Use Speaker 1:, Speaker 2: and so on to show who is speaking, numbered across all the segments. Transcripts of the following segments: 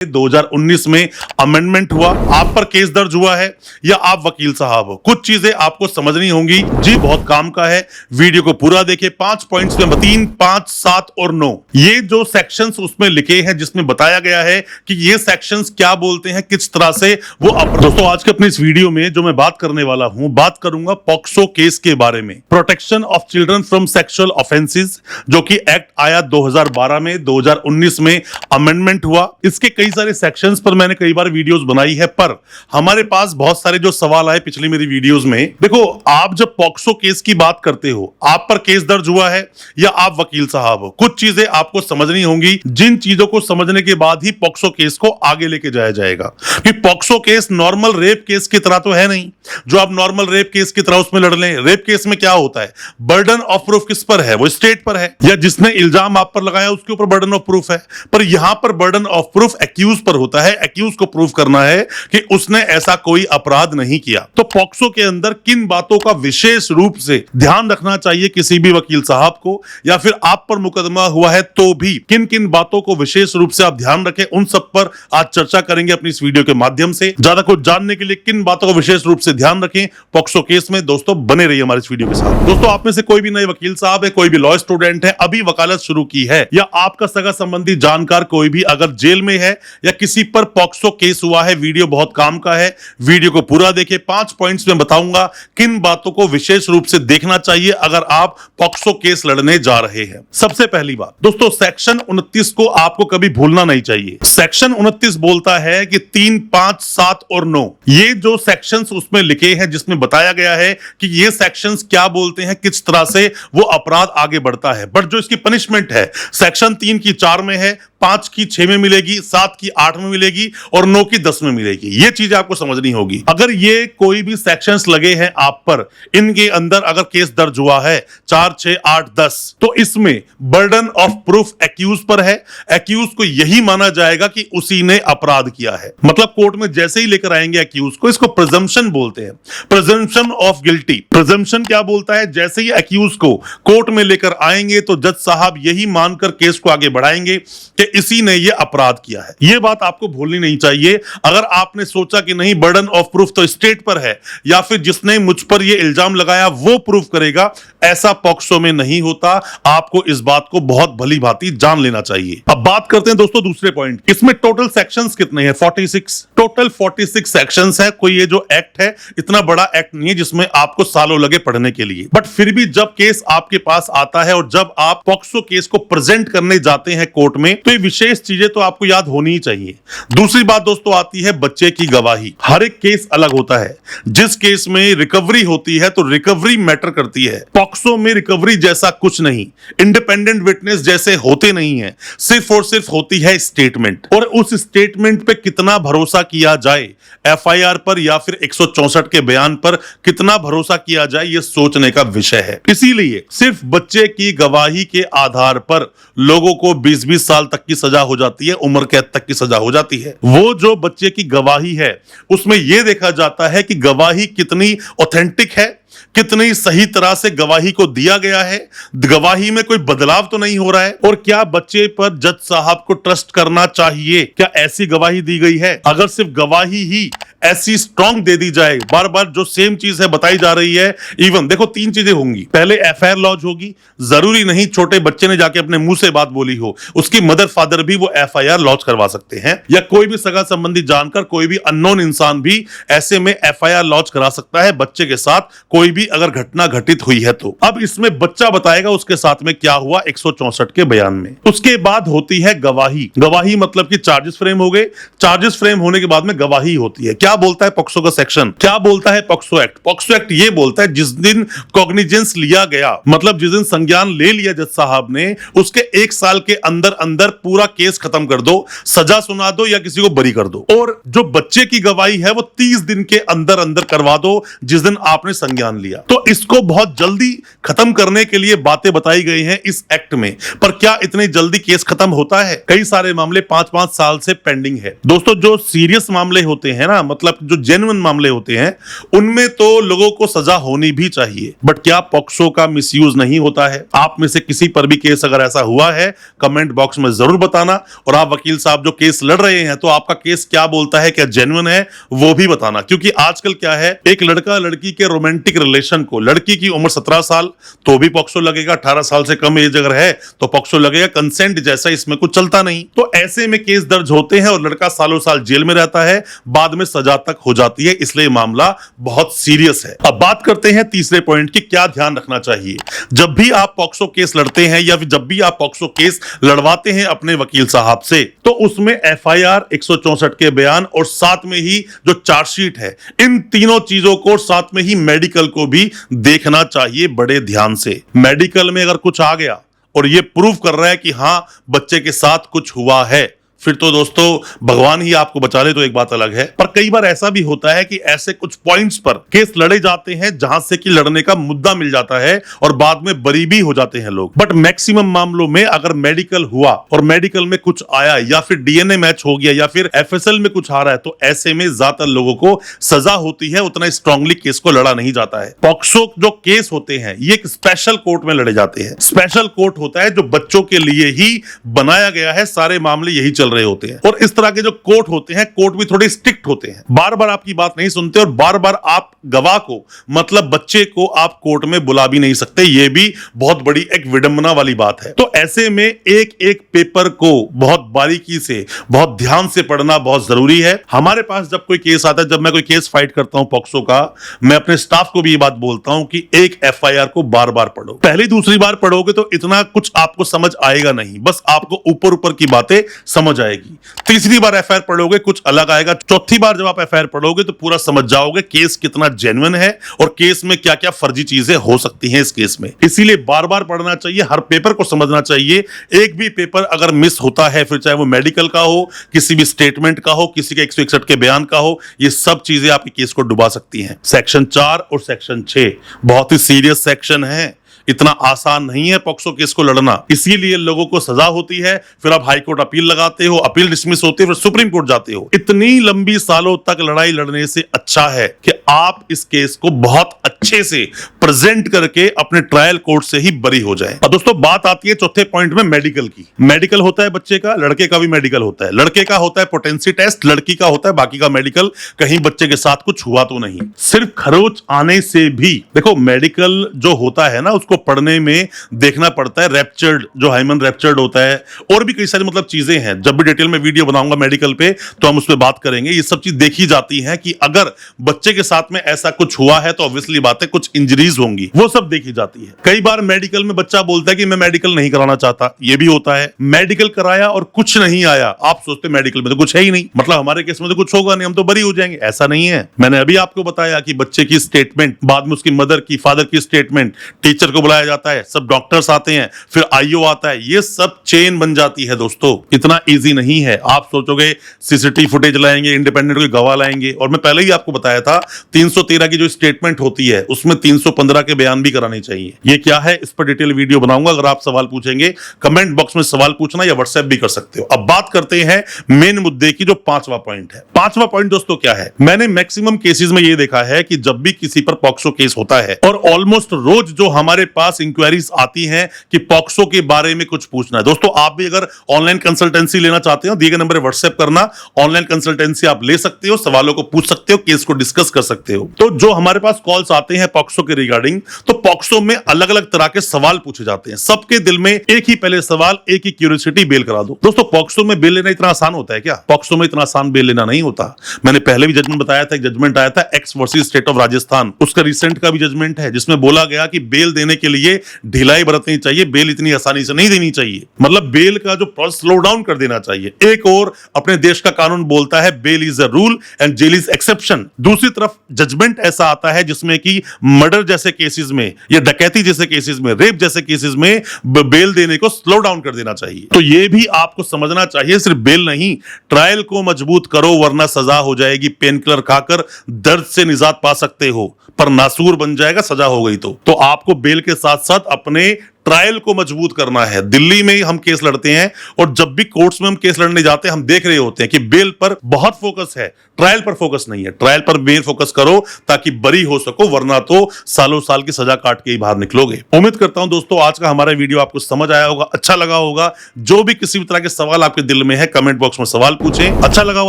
Speaker 1: 2019 में अमेंडमेंट हुआ, आप पर केस दर्ज हुआ है या आप वकील साहब हो, कुछ चीजें आपको समझनी होंगी। जी बहुत काम का है, वीडियो को पूरा देखिए। 5 पॉइंट्स में 3, 5, 7 और 9 ये जो सेक्शंस उसमें लिखे हैं, जिसमें बताया गया है कि ये सेक्शंस क्या बोलते हैं, किस तरह से वो दोस्तों आज के अपने इस वीडियो में जो मैं बात करने वाला हूं, बात करूंगा पॉक्सो केस के बारे में, protection of children from sexual offences, जो कि एक्ट आया 2012 में, 2019 में अमेंडमेंट हुआ। इसके कई सारे सेक्शंस पर मैंने कई बार वीडियोस बनाई है, पर हमारे पास बहुत सारे जो सवाल आए पिछली मेरी वीडियोस में। देखो, आप जब पॉक्सो केस की बात करते हो, आप पर केस दर्ज हुआ है या आप वकील साहब हो, कुछ चीजें आपको समझनी होंगी, जिन चीजों को समझने के बाद ही पॉक्सो केस को आगे लेके जाया जाएगा। कि POCSO case normal rape case की तरह तो है नहीं, जो आप नॉर्मल रेप केस की तरह उसमें लड़ लें। रेप केस में क्या होता है, बर्डन ऑफ प्रूफ किस पर है, वो स्टेट पर है, या जिसने इल्जाम आप पर लगाया उसके ऊपर बर्डन ऑफ प्रूफ है। पर यहां पर बर्डन ऑफ प्रूफ एक्यूज पर होता है, एक्यूज को प्रूव करना है कि उसने ऐसा कोई अपराध नहीं किया। तो पॉक्सो के अंदर किन बातों का विशेष रूप से ध्यान रखना चाहिए किसी भी वकील साहब को, या फिर आप पर मुकदमा हुआ है तो भी किन किन बातों को विशेष रूप से आप ध्यान रखें, उन सब पर आज चर्चा करेंगे अपनी इस वीडियो के माध्यम से। ज्यादा कुछ जानने के लिए किन बातों को विशेष रूप से ध्यान रखें पॉक्सो केस में, दोस्तों बने रहिए हमारे इस वीडियो के साथ। दोस्तों, आप में से कोई भी नए वकील साहब है, कोई भी लॉ स्टूडेंट है, अभी वकालत शुरू की है, या आपका सगा संबंधी जानकार कोई भी अगर जेल में है या किसी पर पॉक्सो केस हुआ है, वीडियो बहुत काम का है, वीडियो को पूरा देखिए। 5 पॉइंट्स में बताऊंगा किन बातों को विशेष रूप से देखना चाहिए अगर आप पॉक्सो केस लड़ने जा रहे हैं। सबसे पहली बात दोस्तों, सेक्शन 29 को आपको कभी भूलना नहीं चाहिए। सेक्शन 29 बोलता है कि 3, 5, 7 और 9 ये जो सेक्शंस उसमें लिखे हैं, जिसमें बताया गया है कि ये सेक्शंस क्या बोलते हैं, किस तरह से वो अपराध आगे बढ़ता है। बट जो इसकी पनिशमेंट है, सेक्शन 3 की 4 में है, 5 की 6 में मिलेगी, 7 की 8 में मिलेगी और 9 की 10 में मिलेगी। ये चीजें आपको समझनी होगी। अगर ये कोई भी सेक्शंस लगे हैं आप पर, इनके अंदर अगर केस दर्ज हुआ है 4, 6, 8, 10, तो इसमें बर्डन ऑफ प्रूफ एक्यूज पर है। एक्यूज को यही माना जाएगा कि उसी ने अपराध किया है। मतलब कोर्ट में जैसे ही लेकर आएंगे एक्यूज को, इसको प्रिजम्पशन बोलते हैं, प्रिजम्पशन ऑफ गिल्टी। प्रिजम्पशन क्या बोलता है, जैसे ही एक्यूज को कोर्ट में लेकर आएंगे तो जज साहब यही मानकर केस को आगे बढ़ाएंगे कि इसी ने यह अपराध किया है। यह बात आपको भूलनी नहीं चाहिए। अगर आपने सोचा कि नहीं, बर्डन ऑफ प्रूफ तो स्टेट पर है, या फिर जिसने मुझ पर यह इल्जाम लगाया वो प्रूफ करेगा, ऐसा पॉक्सो में नहीं होता। आपको इस बात को बहुत भली भांति जान लेना चाहिए। अब बात करते हैं दोस्तों दूसरे पॉइंट। इसमें टोटल सेक्शंस कितने हैं? 46 टोटल 46 सेक्शंस है। कोई ये जो एक्ट है, इतना बड़ा एक्ट नहीं है जिसमें आपको सालों लगे पढ़ने के लिए। बट फिर भी जब केस आपके पास आता है और जब आप पॉक्सो केस को प्रेजेंट करने जाते हैं कोर्ट में, तो ये विशेष चीजें तो आपको याद होनी ही चाहिए। दूसरी बात दोस्तों आती है बच्चे की गवाही। हर एक केस अलग होता है। जिस केस में रिकवरी होती है तो रिकवरी मैटर करती है। पॉक्सो में रिकवरी जैसा कुछ नहीं, इंडिपेंडेंट विटनेस जैसे होते नहीं है, सिर्फ और सिर्फ होती है स्टेटमेंट। और उस स्टेटमेंट पे कितना भरोसा किया जाए, एफआईआर पर या फिर 164 के बयान पर कितना भरोसा किया जाए, यह सोचने का विषय है। इसीलिए सिर्फ बच्चे की गवाही के आधार पर लोगों को 20-20 साल तक की सजा हो जाती है, उम्र कैद तक की सजा हो जाती है। वो जो बच्चे की गवाही है, उसमें यह देखा जाता है कि गवाही कितनी ऑथेंटिक है, कितनी सही तरह से गवाही को दिया गया है, गवाही में कोई बदलाव तो नहीं हो रहा है, और क्या बच्चे पर जज साहब को ट्रस्ट करना चाहिए, क्या ऐसी गवाही दी गई है। अगर सिर्फ गवाही ही ऐसी स्ट्रॉन्ग दे दी जाए, बार बार जो सेम चीज है बताई जा रही है, इवन देखो 3 चीजें होंगी। पहले एफआईआर लॉन्च होगी, जरूरी नहीं छोटे बच्चे ने जाके अपने मुंह से बात बोली हो, उसकी मदर फादर भी वो एफआईआर लॉन्च करवा सकते हैं, या कोई भी सगा संबंधी जानकर कोई भी अननोन इंसान भी ऐसे में एफआईआर लॉन्च करा सकता है बच्चे के साथ, कोई भी अगर घटना घटित हुई है तो। अब इसमें बच्चा बताएगा उसके साथ में क्या हुआ 164 के बयान में। उसके बाद होती है गवाही। गवाही मतलब कि चार्जेस फ्रेम हो गए, चार्जेस फ्रेम होने के बाद में गवाही होती है। क्या बोलता है पॉक्सो का सेक्शन, क्या बोलता है पॉक्सो एक्ट? पॉक्सो एक्ट ये बोलता है जिस दिन कॉग्निजेंस लिया गया, मतलब जिस दिन संज्ञान ले लिया जज साहब ने, उसके 1 साल के अंदर अंदर पूरा केस खत्म कर दो, सजा सुना दो या किसी को बरी कर दो। और जो बच्चे की गवाही है वो 30 दिन के अंदर अंदर करवा दो, जिस दिन आपने संज्ञान जान लिया। तो इसको बहुत जल्दी खत्म करने के लिए बातें बताई गई हैं इस एक्ट में, पर क्या इतनी जल्दी केस खत्म होता है? कई सारे मामले 5-5 साल से पेंडिंग है। दोस्तों, जो सीरियस मामले होते हैं ना, मतलब जो जेन्युइन मामले होते हैं, उनमें तो लोगों को सजा होनी भी चाहिए। बट क्या पॉक्सो का मिसयूज नहीं होता है? आप में से किसी पर भी केस अगर ऐसा हुआ है, कमेंट बॉक्स में जरूर बताना। और आप वकील साहब जो केस लड़ रहे हैं, तो आपका केस क्या बोलता है, क्या जेन्युइन है, वो भी बताना। क्योंकि आजकल क्या है, एक लड़का लड़की के रोमांटिक रिलेशन को, लड़की की उम्र 17 साल तो भी पॉक्सो लगेगा, 18 साल से कम एज अगर है तो पॉक्सो लगेगा। कंसेंट जैसा इसमें कुछ चलता नहीं। तो ऐसे में केस दर्ज होते हैं और लड़का सालों साल जेल में रहता है, बाद में सजा तक हो जाती है। इसलिए मामला बहुत सीरियस है। अब बात करते हैं तीसरे पॉइंट की, क्या ध्यान रखना चाहिए जब भी आप पॉक्सो केस लड़ते हैं या जब भी आप पॉक्सो केस लड़वाते हैं अपने वकील साहब से। तो उसमें एफआईआर, 164 के बयान और साथ में ही जो चार्जशीट है, इन तीनों चीजों को, साथ में ही मेडिकल को भी देखना चाहिए बड़े ध्यान से। मेडिकल में अगर कुछ आ गया और ये प्रूव कर रहा है कि हां बच्चे के साथ कुछ हुआ है, फिर तो दोस्तों भगवान ही आपको बचा ले तो एक बात अलग है। पर कई बार ऐसा भी होता है कि ऐसे कुछ पॉइंट्स पर केस लड़े जाते हैं जहां से कि लड़ने का मुद्दा मिल जाता है और बाद में बरी भी हो जाते हैं लोग। बट मैक्सिमम मामलों में अगर मेडिकल हुआ और मेडिकल में कुछ आया या फिर डीएनए मैच हो गया या फिर एफएसएल में कुछ आ रहा है, तो ऐसे में ज्यादातर लोगों को सजा होती है, उतना स्ट्रांगली केस को लड़ा नहीं जाता है। पॉक्सो जो केस होते हैं ये एक स्पेशल कोर्ट में लड़े जाते हैं। स्पेशल कोर्ट होता है जो बच्चों के लिए ही बनाया गया है, सारे मामले यही चल रहे होते हैं। और इस तरह के जो कोर्ट होते हैं, कोर्ट भी थोड़े स्ट्रिक्ट होते हैं, बार बार आपकी बात नहीं सुनते और बार बार आप गवाह को, मतलब बच्चे को, आप कोर्ट में बुला भी नहीं सकते। यह भी बहुत बड़ी एक विडंबना वाली बात है। तो ऐसे में एक एक पेपर को बहुत बारीकी से, बहुत ध्यान से पढ़ना बहुत जरूरी है। हमारे पास जब कोई केस आता है, जब मैं कोई केस फाइट करता हूं पॉक्सो का, मैं अपने स्टाफ को भी ये बात बोलता हूं कि एक एफआईआर को बार बार पढ़ो। पहली दूसरी बार पढ़ोगे तो इतना कुछ आपको समझ आएगा नहीं, बस आपको ऊपर ऊपर की बातें समझ आएगी। तीसरी बार एफआईआर पढ़ोगे कुछ अलग आएगा। चौथी बार जब आप एफआईआर पढ़ोगे तो पूरा समझ जाओगे केस कितना जेन्युइन है और केस में क्या क्या फर्जी चीजें हो सकती हैं इस केस में। इसीलिए बार बार पढ़ना चाहिए, हर पेपर को समझना चाहिए। एक भी पेपर अगर मिस होता है, फिर चाहे वो मेडिकल का हो, किसी भी स्टेटमेंट का हो, किसी के 161 के बयान का हो, ये सब चीजें आपके केस को डुबा सकती हैं। सेक्शन 4 और सेक्शन 6 बहुत ही सीरियस सेक्शन है। इतना आसान नहीं है पॉक्सो केस को लड़ना, इसीलिए लोगों को सजा होती है। फिर आप हाई कोर्ट अपील लगाते हो, अपील डिसमिस होती है, फिर सुप्रीम कोर्ट जाते हो। इतनी लंबी सालों तक लड़ाई लड़ने से अच्छा है कि आप इस केस को बहुत अच्छे से प्रेजेंट करके अपने ट्रायल कोर्ट से ही बरी हो जाए। अब दोस्तों बात आती है चौथे पॉइंट में मेडिकल की। मेडिकल होता है बच्चे का, लड़के का भी मेडिकल होता है। लड़के का होता है पोटेंसी टेस्ट, लड़की का होता है बाकी का मेडिकल, कहीं बच्चे के साथ कुछ हुआ तो नहीं। सिर्फ खरोच आने से भी, देखो मेडिकल जो होता है ना, उसको पढ़ने में देखना पड़ता है। रैप्चर्ड, जो हाइमन रैप्चर्ड होता है, और भी कई सारी मतलब चीजें हैं। जब भी डिटेल में वीडियो बनाऊंगा मेडिकल पे तो हम उस पर बात करेंगे। ये सब चीज देखी जाती है कि अगर बच्चे के साथ में ऐसा कुछ हुआ है तो ऑब्वियसली बात है कुछ इंजरीज होंगी, वो सब देखी जाती है। कई बार मेडिकल में बच्चा बोलता है कि मैं मेडिकल नहीं कराना चाहता, ये भी होता है। मेडिकल कराया और कुछ नहीं आया, आप सोचते मेडिकल में तो कुछ है ही नहीं, मतलब हमारे केस में तो कुछ होगा नहीं, हम तो बरी हो जाएंगे। ऐसा नहीं है। मैंने अभी आपको बताया कि बच्चे की स्टेटमेंट, बाद में उसकी मदर की, फादर की स्टेटमेंट, टीचर को बुलाया जाता है, सब डॉक्टर्स आते हैं, फिर आईओ आता है, ये सब चेन बन जाती है दोस्तों। इतना इजी नहीं है। आप सोचोगे सीसीटीवी फुटेज लाएंगे, इंडिपेंडेंट कोई गवाह लाएंगे, और मैं पहले ही आपको बताया था 313 की जो स्टेटमेंट होती है उसमें 315 के बयान भी कराने चाहिए। ये क्या है, इस पर डिटेल वीडियो बनाऊंगा। अगर आप सवाल पूछेंगे कमेंट बॉक्स में सवाल पूछना या व्हाट्सएप भी कर सकते हो। अब बात करते हैं मेन मुद्दे की, जो पांचवा पॉइंट है। पांचवा पॉइंट दोस्तों क्या है, मैंने मैक्सिमम केसेस में ये देखा है कि जब भी किसी पर पॉक्सो केस होता है, और ऑलमोस्ट रोज जो हमारे पास इंक्वायरीज आती हैं कि पॉक्सो के बारे में कुछ पूछना है। दोस्तों आप भी अगर ऑनलाइन कंसल्टेंसी लेना चाहते हो, दिए गए नंबर पर व्हाट्सएप करना, ऑनलाइन कंसल्टेंसी आप ले सकते हो, सवालों को पूछ सकते हो, केस को डिस्कस कर सकते हो। तो जो हमारे पास कॉल्स आते हैं पॉक्सो के रिगार्डिंग, तो पॉक्सो में अलग अलग तरह के सवाल पूछे जाते हैं। सबके दिल में एक ही पहले सवाल, एक ही क्यूरियोसिटी, बेल करा दो। दोस्तों पॉक्सो में बेल लेना इतना आसान होता है क्या? पॉक्सो में इतना आसान बेल लेना नहीं होता। मैंने पहले भी जजमेंट बताया था, एक जजमेंट आया था x versus state of Rajasthan, उसका रिसेंट का भी जजमेंट है जिसमें बोला गया कि बेल देने के लिए ढिलाई बरतनी चाहिए। बेल इतनी आसानी से नहीं देनी चाहिए, मतलब बेल का जो प्रोसेस स्लो डाउन कर देना चाहिए। एक और अपने देश का कानून बोलता है bail is a rule and jail is exception. दूसरी तरफ जजमेंट ऐसा आता है जिसमें कि मर्डर जैसे केसेस में या डकैती जैसे केसेस में, रेप जैसे केसेस में बेल देने को स्लो डाउन कर देना चाहिए। तो ये भी आपको समझना चाहिए, सिर्फ बेल नहीं, ट्रायल को मजबूत करो वरना सजा हो जाएगी। पेन किलर खाकर दर्द से निजात पा सकते हो पर नासूर बन जाएगा सजा हो गई तो आपको बेल के साथ साथ अपने ट्रायल को मजबूत करना है। दिल्ली में हम केस लड़ते हैं और जब भी कोर्ट्स में हम केस लड़ने जाते हैं हम देख रहे होते हैं कि बेल पर बहुत फोकस है, ट्रायल पर फोकस नहीं है। ट्रायल पर मेन फोकस करो ताकि बरी हो सको, वरना तो सालों साल की सजा काट के ही बाहर निकलोगे। उम्मीद करता हूं दोस्तों आज का हमारा वीडियो आपको समझ आया होगा, अच्छा लगा होगा। जो भी किसी भी तरह के सवाल आपके दिल में है कमेंट बॉक्स में सवाल पूछें। अच्छा लगा हो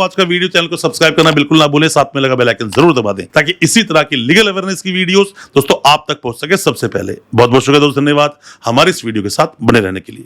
Speaker 1: आज का वीडियो, चैनल को सब्सक्राइब करना बिल्कुल ना भूलें, साथ में लगा बेल आइकन जरूर दबा दें ताकि इसी तरह की लीगल अवेयरनेस की वीडियोस दोस्तों आप तक पहुंच सके सबसे पहले। बहुत बहुत शुक्रिया दोस्तों, धन्यवाद हमारे इस वीडियो के साथ बने रहने के लिए।